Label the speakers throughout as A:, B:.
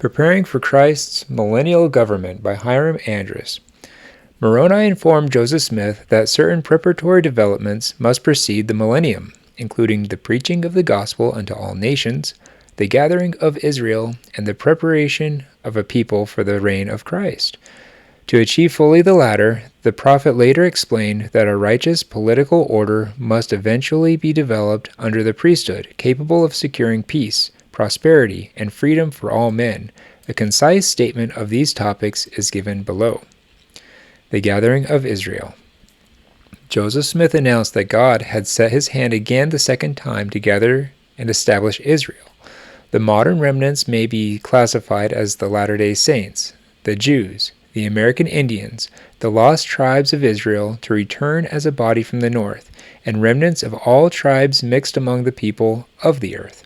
A: Preparing for Christ's Millennial Government by Hyrum Andrus. Moroni informed Joseph Smith that certain preparatory developments must precede the millennium, including the preaching of the gospel unto all nations, the gathering of Israel, and the preparation of a people for the reign of Christ. To achieve fully the latter, the prophet later explained that a righteous political order must eventually be developed under the priesthood, capable of securing peace, prosperity, and freedom for all men. A concise statement of these topics is given below. The gathering of Israel. Joseph Smith announced that God had set his hand again the second time to gather and establish Israel. The modern remnants may be classified as the Latter-day Saints, the Jews, the American Indians, the lost tribes of Israel to return as a body from the north, and remnants of all tribes mixed among the people of the earth.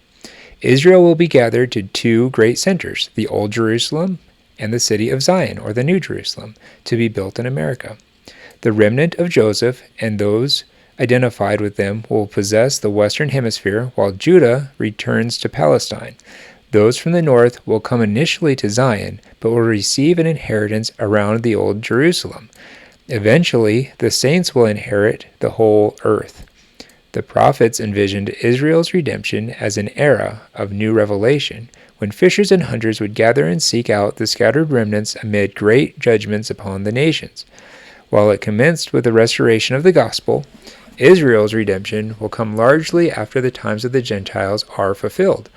A: Israel will be gathered to two great centers, the Old Jerusalem and the city of Zion, or the New Jerusalem, to be built in America. The remnant of Joseph and those identified with them will possess the western hemisphere, while Judah returns to Palestine. Those from the north will come initially to Zion, but will receive an inheritance around the Old Jerusalem. Eventually, the saints will inherit the whole earth. The prophets envisioned Israel's redemption as an era of new revelation, when fishers and hunters would gather and seek out the scattered remnants amid great judgments upon the nations. While it commenced with the restoration of the gospel, Israel's redemption will come largely after the times of the Gentiles are fulfilled.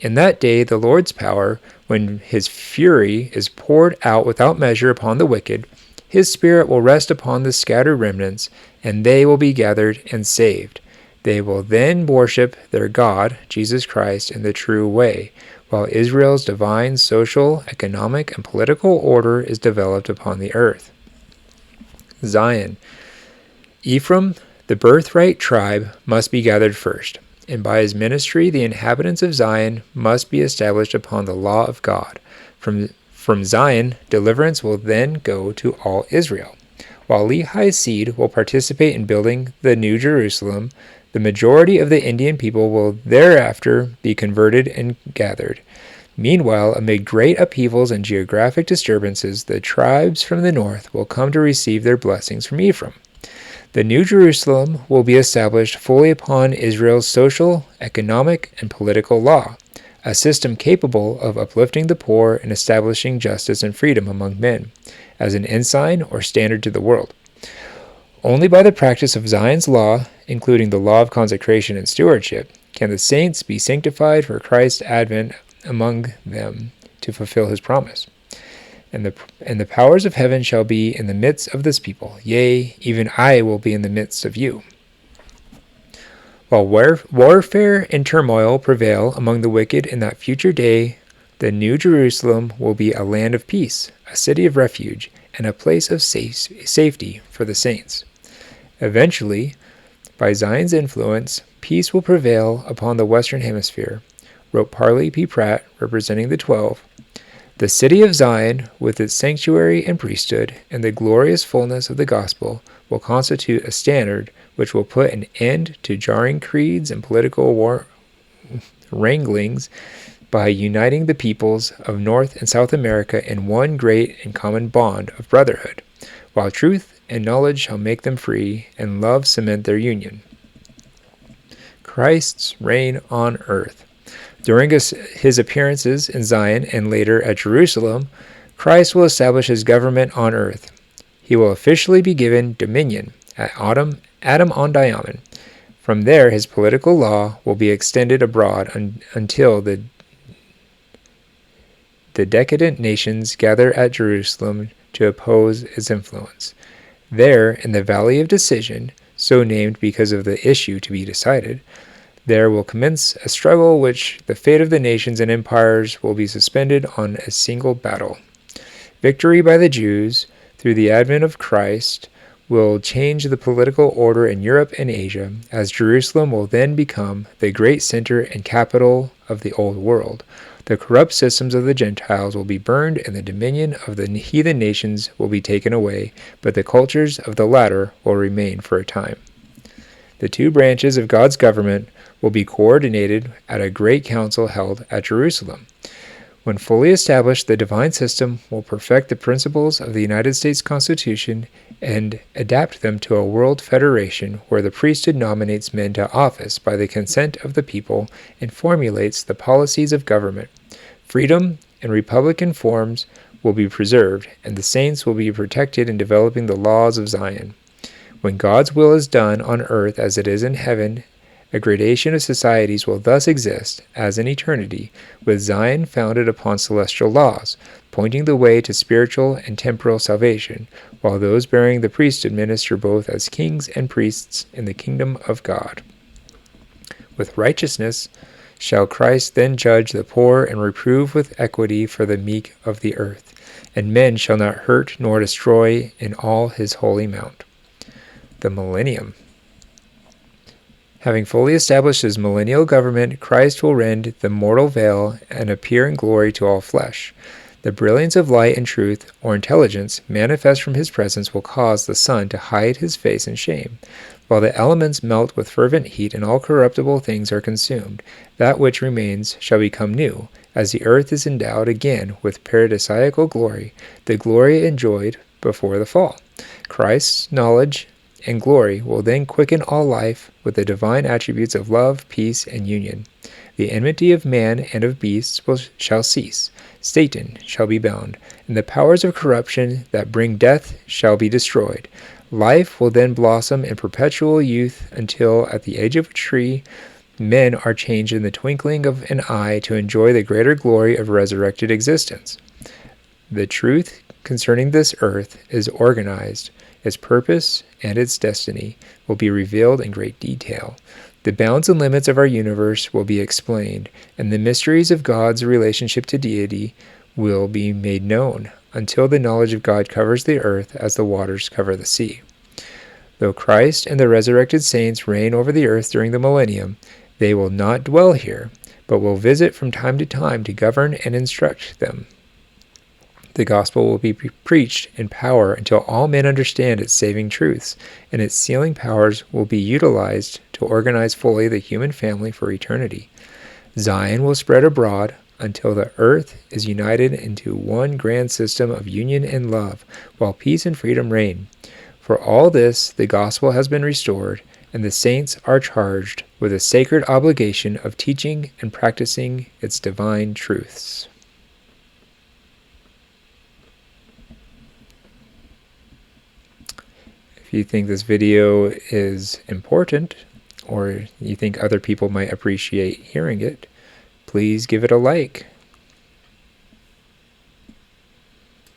A: In that day, the Lord's power, when his fury is poured out without measure upon the wicked, his spirit will rest upon the scattered remnants, and they will be gathered and saved. They will then worship their God, Jesus Christ, in the true way, while Israel's divine social, economic, and political order is developed upon the earth. Zion. Ephraim, the birthright tribe, must be gathered first, and by his ministry the inhabitants of Zion must be established upon the law of God. From Zion, deliverance will then go to all Israel. While Lehi's seed will participate in building the New Jerusalem, the majority of the Indian people will thereafter be converted and gathered. Meanwhile, amid great upheavals and geographic disturbances, the tribes from the north will come to receive their blessings from Ephraim. The New Jerusalem will be established fully upon Israel's social, economic, and political law, a system capable of uplifting the poor and establishing justice and freedom among men, as an ensign or standard to the world. Only by the practice of Zion's law, including the law of consecration and stewardship, can the saints be sanctified for Christ's advent among them to fulfill his promise. And the powers of heaven shall be in the midst of this people. Yea, even I will be in the midst of you. While warfare and turmoil prevail among the wicked in that future day, the New Jerusalem will be a land of peace, a city of refuge, and a place of safety for the saints. Eventually, by Zion's influence, peace will prevail upon the Western Hemisphere, wrote Parley P. Pratt, representing the 12. The city of Zion, with its sanctuary and priesthood, and the glorious fullness of the gospel, will constitute a standard which will put an end to jarring creeds and political wranglings by uniting the peoples of North and South America in one great and common bond of brotherhood, while truth and knowledge shall make them free, and love cement their union. Christ's reign on earth. During his appearances in Zion and later at Jerusalem, Christ will establish his government on earth. He will officially be given dominion at Adam on Diamond. From there, his political law will be extended abroad until the decadent nations gather at Jerusalem to oppose its influence. There, in the Valley of Decision, so named because of the issue to be decided, there will commence a struggle which the fate of the nations and empires will be suspended on a single battle. Victory by the Jews, through the advent of Christ, will change the political order in Europe and Asia, as Jerusalem will then become the great center and capital of the Old World. The corrupt systems of the Gentiles will be burned, and the dominion of the heathen nations will be taken away, but the cultures of the latter will remain for a time. The two branches of God's government will be coordinated at a great council held at Jerusalem. When fully established, the divine system will perfect the principles of the United States Constitution and adapt them to a world federation where the priesthood nominates men to office by the consent of the people and formulates the policies of government. Freedom in Republican forms will be preserved, and the saints will be protected in developing the laws of Zion. When God's will is done on earth as it is in heaven, a gradation of societies will thus exist, as in eternity, with Zion founded upon celestial laws, pointing the way to spiritual and temporal salvation, while those bearing the priesthood minister both as kings and priests in the kingdom of God. With righteousness shall Christ then judge the poor and reprove with equity for the meek of the earth, and men shall not hurt nor destroy in all his holy mount. The Millennium. Having fully established his millennial government, Christ will rend the mortal veil and appear in glory to all flesh. The brilliance of light and truth, or intelligence, manifest from his presence will cause the sun to hide his face in shame. While the elements melt with fervent heat and all corruptible things are consumed, that which remains shall become new, as the earth is endowed again with paradisiacal glory, the glory enjoyed before the fall. Christ's knowledge and glory will then quicken all life with the divine attributes of love, peace, and union. The enmity of man and of beasts shall cease. Satan shall be bound, and the powers of corruption that bring death shall be destroyed. Life will then blossom in perpetual youth until, at the age of a tree, men are changed in the twinkling of an eye to enjoy the greater glory of resurrected existence. The truth concerning this earth is organized. Its purpose and its destiny will be revealed in great detail. The bounds and limits of our universe will be explained, and the mysteries of God's relationship to deity will be made known, until the knowledge of God covers the earth as the waters cover the sea. Though Christ and the resurrected saints reign over the earth during the millennium, they will not dwell here, but will visit from time to time to govern and instruct them. The gospel will be preached in power until all men understand its saving truths, and its sealing powers will be utilized to organize fully the human family for eternity. Zion will spread abroad until the earth is united into one grand system of union and love, while peace and freedom reign. For all this, the gospel has been restored, and the saints are charged with a sacred obligation of teaching and practicing its divine truths. If you think this video is important, or you think other people might appreciate hearing it, please give it a like.